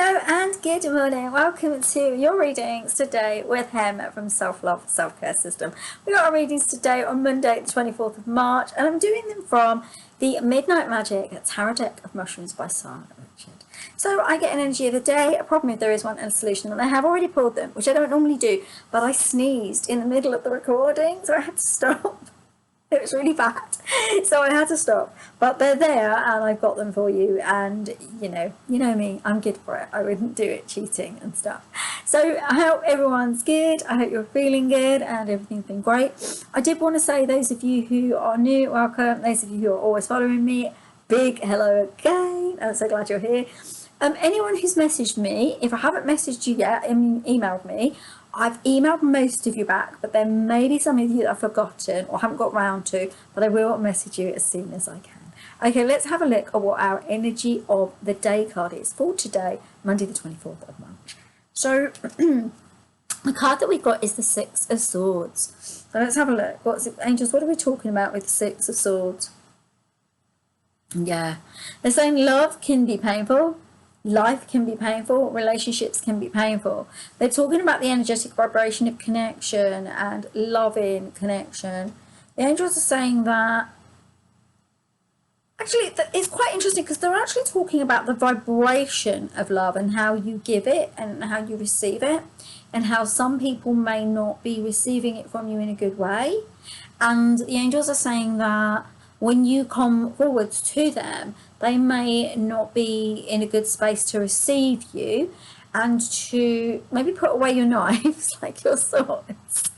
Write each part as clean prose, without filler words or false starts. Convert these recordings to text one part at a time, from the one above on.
Hello and good morning. Welcome to your readings today with Hem from Self-Love Self-Care System. We got our readings today on Monday the 24th of March, and I'm doing them from the Midnight Magic Tarot Deck of Mushrooms by Sarah Richard. So I get an energy of the day, a problem if there is one, and a solution. And I have already pulled them, which I don't normally do, but I sneezed in the middle of the recording, so I had to stop. It was really bad, so I had to stop. But they're there, and I've got them for you. And you know me, I'm good for it. I wouldn't do it cheating and stuff. So I hope everyone's good. I hope you're feeling good and everything's been great. I did want to say, those of you who are new, welcome. Those of you who are always following me, big hello again. I'm so glad you're here. Anyone who's messaged me, if I haven't messaged you yet, emailed me. I've emailed most of you back, but there may be some of you that I've forgotten or haven't got round to, but I will message you as soon as I can. Okay, let's have a look at what our energy of the day card is for today, Monday the 24th of March. So the card that we've got is the Six of Swords. So let's have a look. What's it, angels, what are we talking about with the Six of Swords? Yeah, they're saying love can be painful. Life can be painful, relationships can be painful. They're talking about the energetic vibration of connection and loving connection. The angels are saying that, actually, it's quite interesting because they're actually talking about the vibration of love and how you give it and how you receive it, and how some people may not be receiving it from you in a good way. And the angels are saying that when you come forwards to them, they may not be in a good space to receive you and to maybe put away your knives, like your swords.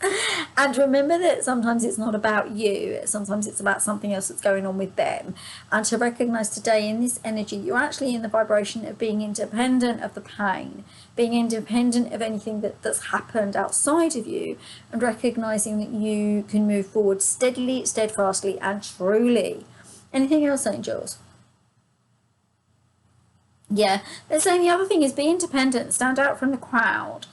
And remember that sometimes it's not about you, sometimes it's about something else that's going on with them. And to recognize today in this energy, you're actually in the vibration of being independent of the pain, being independent of anything that's happened outside of you, and recognizing that you can move forward steadily, steadfastly, and truly. Anything else, angels? Yeah, they're saying the other thing is be independent, stand out from the crowd,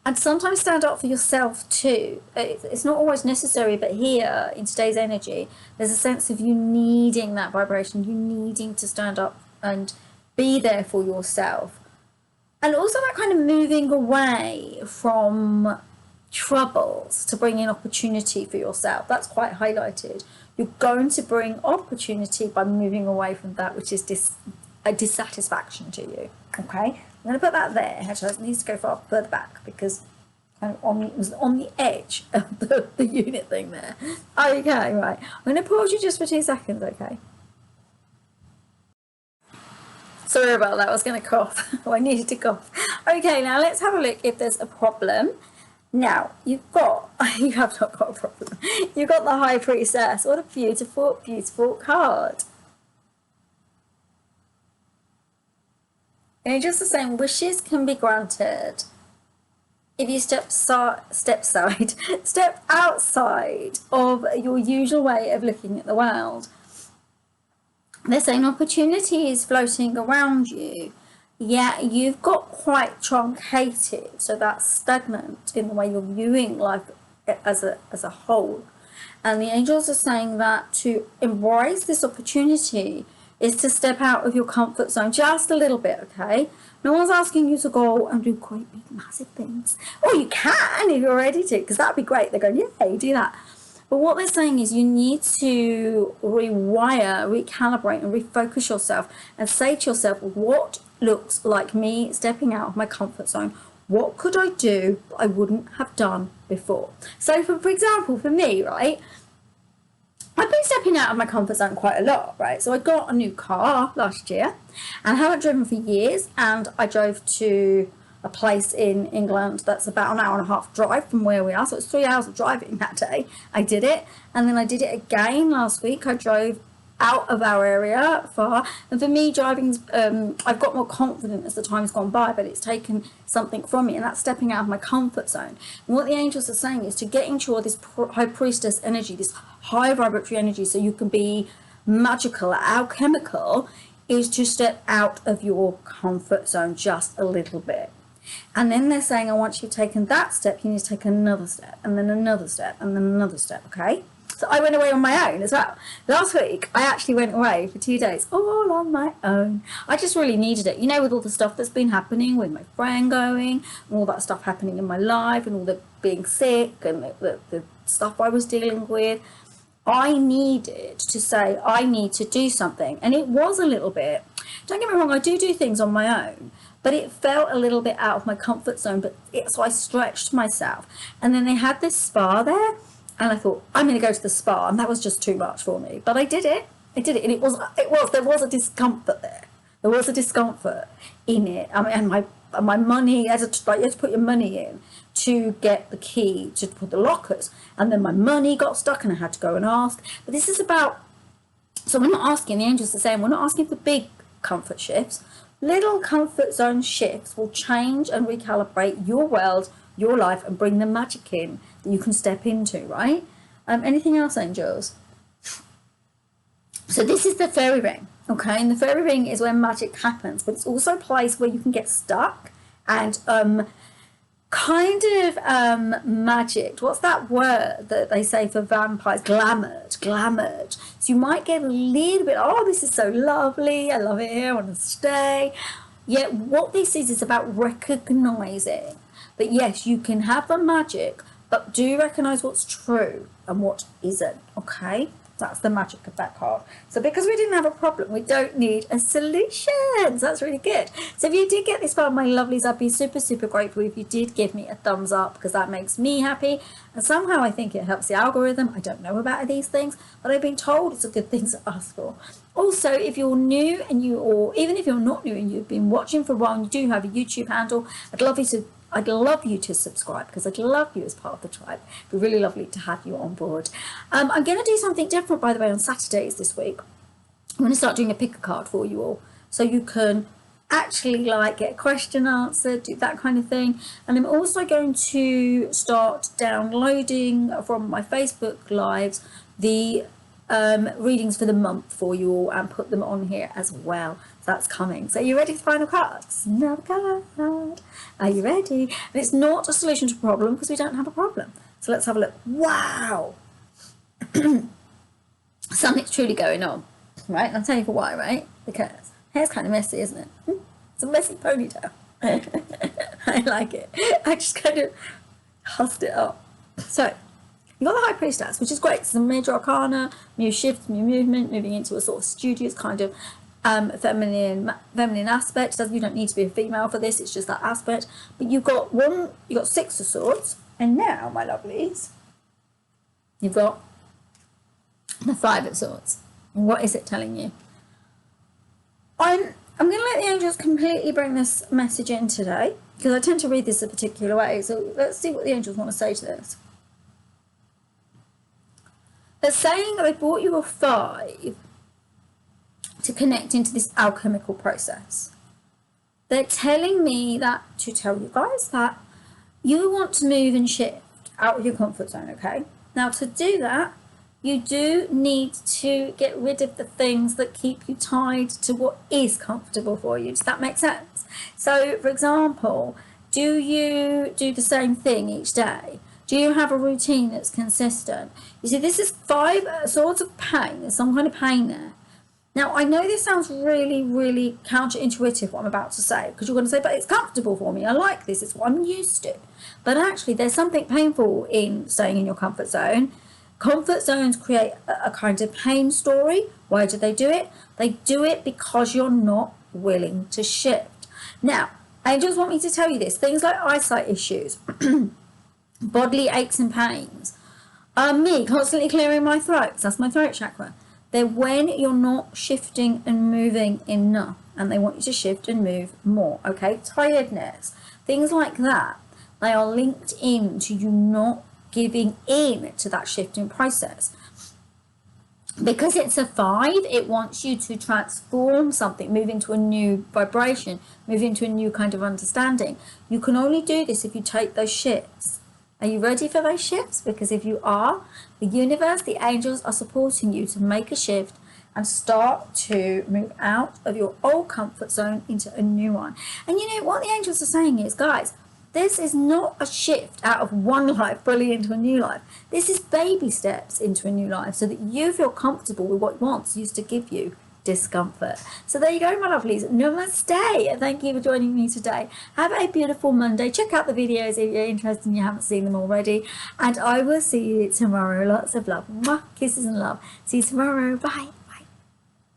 and sometimes stand up for yourself too. It's not always necessary, but here in today's energy, there's a sense of you needing that vibration, you needing to stand up and be there for yourself. And also that kind of moving away from troubles to bring in opportunity for yourself. That's quite highlighted. You're going to bring opportunity by moving away from that which is a dissatisfaction to you. Okay, I'm going to put that there. Actually, it needs to go further back because it was on the edge of the unit thing there. Okay, right. I'm going to pause you just for 2 seconds, okay? Sorry about that, I was going to cough. I needed to cough. Okay, now let's have a look if there's a problem. Now, you have not got a problem. You've got the High Priestess. What a beautiful, beautiful card. Angels are saying wishes can be granted if you step outside of your usual way of looking at the world. They're saying opportunity is floating around you, yet you've got quite truncated, so that's stagnant in the way you're viewing life as a whole. And the angels are saying that to embrace this opportunity is to step out of your comfort zone just a little bit, okay? No one's asking you to go and do quite big, massive things. Or you can if you're ready to, because that'd be great. They're going, yeah, do that. But what they're saying is you need to rewire, recalibrate, and refocus yourself and say to yourself, what looks like me stepping out of my comfort zone? What could I do that I wouldn't have done before? So, for example, for me, right, I've been stepping out of my comfort zone quite a lot, right? So I got a new car last year and I haven't driven for years, and I drove to a place in England that's about an hour and a half drive from where we are. So it's 3 hours of driving that day. I did it, and then I did it again last week. I drove out of our area far, and for me driving, I've got more confident as the time's gone by, but it's taken something from me, and that's stepping out of my comfort zone. And what the angels are saying is to get into this High Priestess energy, this high vibratory energy, so you can be magical, alchemical, is to step out of your comfort zone just a little bit. And then they're saying, once you've taken that step, you need to take another step, and then another step, and then another step, okay? So I went away on my own as well. Last week, I actually went away for 2 days, all on my own. I just really needed it. You know, with all the stuff that's been happening, with my friend going, and all that stuff happening in my life, and all the being sick, and the stuff I was dealing with, I needed to say, I need to do something. And it was a little bit, don't get me wrong, I do things on my own, but it felt a little bit out of my comfort zone. So I stretched myself. And then they had this spa there, and I thought, I'm going to go to the spa, and that was just too much for me. But I did it, and there was a discomfort there. There was a discomfort in it. I mean, and my money, you had to put your money in to get the key to put the lockers, and then my money got stuck, and I had to go and ask. But this is about, so we're not asking, the angels are saying, we're not asking for big comfort shifts. Little comfort zone shifts will change and recalibrate your world, your life, and bring the magic in that you can step into, right? Anything else, angels? So this is the fairy ring, okay? And the fairy ring is where magic happens, but it's also a place where you can get stuck and magic. What's that word that they say for vampires? Glamoured. So you might get a little bit, oh, this is so lovely, I love it here, I want to stay. Yet what this is about recognizing that yes, you can have the magic, but do recognize what's true and what isn't, okay? That's the magic of that card. So because we didn't have a problem, we don't need a solution. So that's really good. So if you did get this far, my lovelies, I'd be super, super grateful if you did give me a thumbs up, because that makes me happy. And somehow I think it helps the algorithm. I don't know about these things, but I've been told it's a good thing to ask for. Also, if you're new or even if you're not new and you've been watching for a while and you do have a YouTube handle, I'd love you to subscribe, because I'd love you as part of the tribe. It'd be really lovely to have you on board. I'm going to do something different, by the way, on Saturdays this week. I'm going to start doing a pick a card for you all, so you can actually get a question answered, do that kind of thing. And I'm also going to start downloading from my Facebook lives the readings for the month for you all, and put them on here as well. So that's coming. So are you ready for the final cards? Another card. Are you ready? And it's not a solution to a problem, because we don't have a problem. So let's have a look. Wow. Something's truly going on, right? And I'll tell you for why, right? Because hair's kind of messy, isn't it? It's a messy ponytail. I like it. I just kind of hussed it up. So you've got the High Priestess, which is great. It's a major arcana, new shift, new movement, moving into a sort of studious kind of feminine aspect. So you don't need to be a female for this, it's just that aspect. But you've got 6 of swords, and now, my lovelies, you've got the 5 of swords. And what is it telling you? I'm going to let the angels completely bring this message in today, because I tend to read this a particular way. So let's see what the angels want to say to this. They're saying that they brought you a 5 to connect into this alchemical process. They're telling me that to tell you guys that you want to move and shift out of your comfort zone, okay? Now, to do that, you do need to get rid of the things that keep you tied to what is comfortable for you. Does that make sense? So, for example, do you do the same thing each day? Do you have a routine that's consistent? You see, this is 5 swords of pain. There's some kind of pain there. Now, I know this sounds really, really counterintuitive, what I'm about to say, because you're going to say, but it's comfortable for me. I like this. It's what I'm used to. But actually, there's something painful in staying in your comfort zone. Comfort zones create a kind of pain story. Why do they do it? They do it because you're not willing to shift. Now, angels want me to tell you this. Things like eyesight issues, bodily aches and pains, me constantly clearing my throat. That's my throat chakra. They're when you're not shifting and moving enough, and they want you to shift and move more, okay? Tiredness, things like that, they are linked in to you not giving in to that shifting process. Because it's a 5, it wants you to transform something, move into a new vibration, move into a new kind of understanding. You can only do this if you take those shifts. Are you ready for those shifts? Because if you are, the universe, the angels are supporting you to make a shift and start to move out of your old comfort zone into a new one. And you know what the angels are saying is, guys, This is not a shift out of one life fully into a new life. This is baby steps into a new life so that you feel comfortable with what once used to give you discomfort. So there you go, my lovelies. Namaste. Thank you for joining me today. Have a beautiful Monday. Check out the videos if you're interested and you haven't seen them already. And I will see you tomorrow. Lots of love. Mwah. Kisses and love. See you tomorrow. Bye.